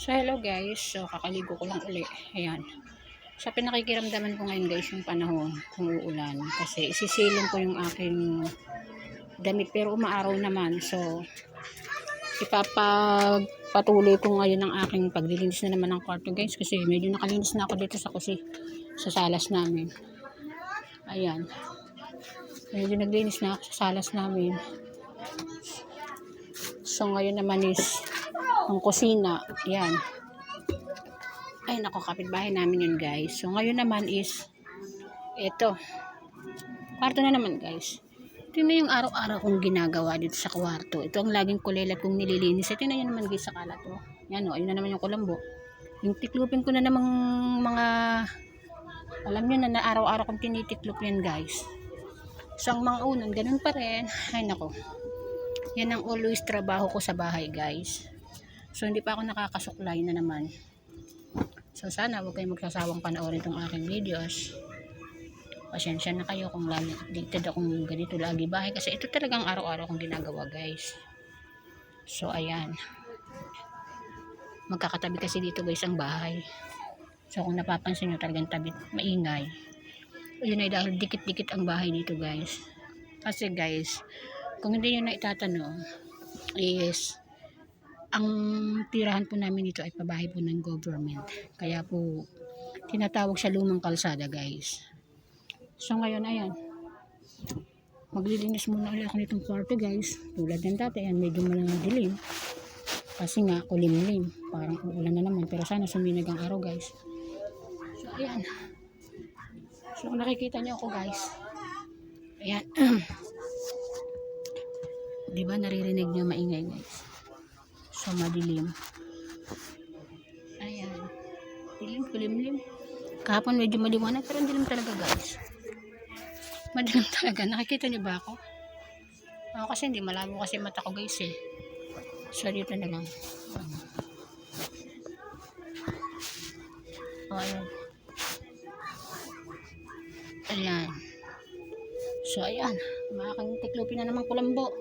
So hello guys, so kakaligo ko lang uli. Ayan. Sa pinakikiramdaman ko ngayon guys yung panahon, kung uulan. Kasi isisilong ko yung aking damit pero umaaraw naman. So ipapagpatuloy ko ngayon ang aking paglilinis na naman ng kwarto guys. Kasi medyo nakalinis na ako dito sa sa salas namin. Ayan. Medyo naglinis na ako sa salas namin. So ngayon naman is ang kusina. Ayan. Ay nako, kapitbahay namin yun guys. So ngayon naman is ito, kwarto na naman guys. Ito na yung araw-araw kong ginagawa dito sa kwarto. Ito ang laging kulelat kong nililinis. Ito na yun naman guys sa kalat oh. Yan oh, ayun na naman yung kulambo. Yung tiklupin ko na namang mga, alam nyo na araw-araw kong tinitiklop yan guys. So ang mga unan, ganun pa rin. Ay nako, yan ang always trabaho ko sa bahay guys. So hindi pa ako nakakasuklay na naman. So sana huwag kayong magsasawang panoorin itong aking videos. Pasensya na kayo kung lagi updated akong ganito lagi bahay. Kasi ito talagang araw-araw kong ginagawa guys. So ayan. Magkakatabi kasi dito guys ang bahay. So kung napapansin nyo talagang tabi, maingay. Yun ay dahil dikit-dikit ang bahay dito guys. Kasi guys, kung hindi nyo na itatanong is ang tirahan po namin dito ay pabahay po ng government. Kaya po tinatawag siya lumang kalsada guys. So ngayon ayan, maglilinis muna ulit ako nitong kwarto guys. Tulad ng dati, ayan, medyo dilim. Kasi nga kulimlim, parang uulan na naman. Pero sana suminag ang araw guys. So ayan. So kung nakikita nyo ako guys, ayan. Diba naririnig nyo maingay guys? So madilim. Ayan. Dilim, kulimlim. Kahapon medyo maliwanag pero dilim talaga guys. Madilim talaga. Nakikita niyo ba ako? Ako kasi hindi malabo kasi mata ko guys eh. So dito na lang. Ayan. Ayan. So ayan. Makakang tiklopin na naman kulambo.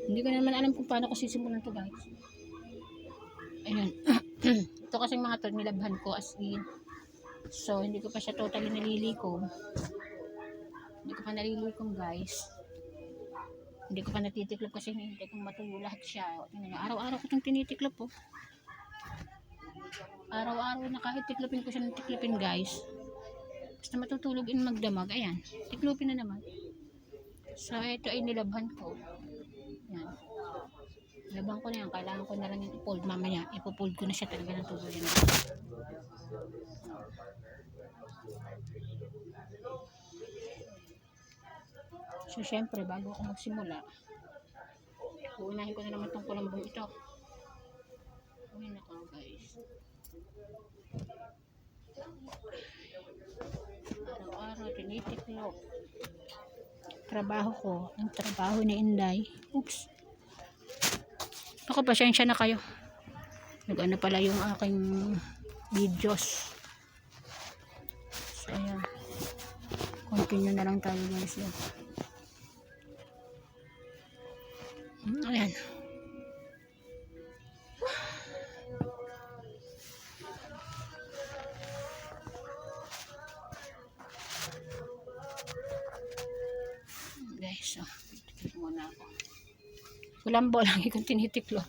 Hindi ko naman alam kung paano ko sisimulan to guys. Ayan. Ito kasi mga to nilabhan ko as in. So hindi ko pa siya totally nalilikom. Hindi ko pa nalilikom guys. Hindi ko pa natitiklop kasi hinihintay kong matuyo lahat siya. Araw-araw ko itong tinitiklop po. Araw-araw na kahit tiklopin ko siya ng tiklopin guys. Basta matutulog in magdamag. Ayan. Tiklopin na naman. So ito ay nilabhan ko. Ayan. Nilabhan ko na yan. Kailangan ko na lang yung i-fold. Mamaya ipo-fold ko na siya talaga ng tuluyan. So syempre bago ako magsimula, uunahin ko na naman itong kulambong ito. Uy nako guys. Araw-araw tinitiklop. Trabaho ko, ang trabaho ni Inday. Oops. Ako pasensya na kayo. Nag-ano pala yung aking videos. So ayan. Continue na lang tayo guys yan. Ayan. Guys, so titikip muna ako. Kulambo lagi kong tinitiklop.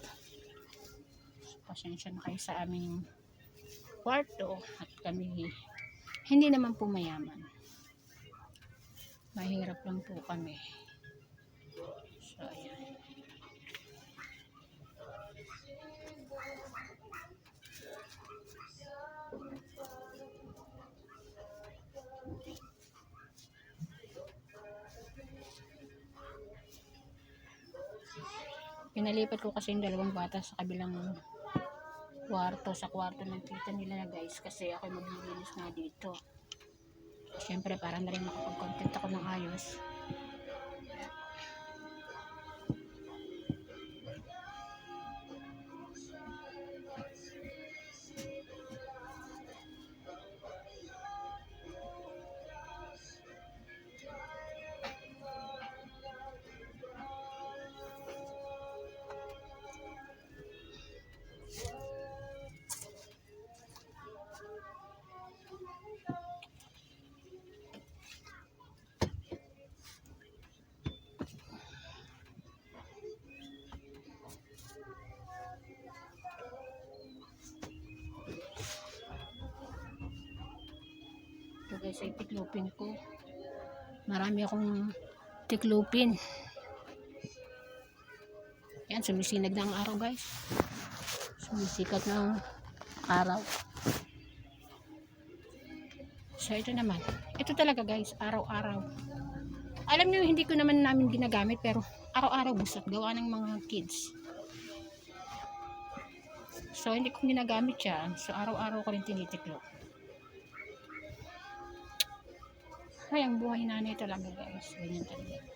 Pasensya na kayo sa aming kwarto at kami hindi naman po mayaman. Mahirap lang po kami. So ayan. Pinalipat ko kasi yung dalawang bata sa kabilang kwarto, sa kwarto ng tita nila guys, kasi ako maglilinis na dito. Siyempre para na rin makapag-content ako ng ayos. guys ay tiklopin ko. Marami akong tiklopin. Yan, sumisinag na ang araw guys. Sumisikat na ang araw. So ito naman. Ito talaga guys, araw-araw. Alam niyo hindi ko naman namin ginagamit pero araw-araw busot gawa ng mga kids. So hindi ko ginagamit siya. So araw-araw ko rin tinitiklop. Ay, ang buhay nanay talaga guys. Ganyan talaga.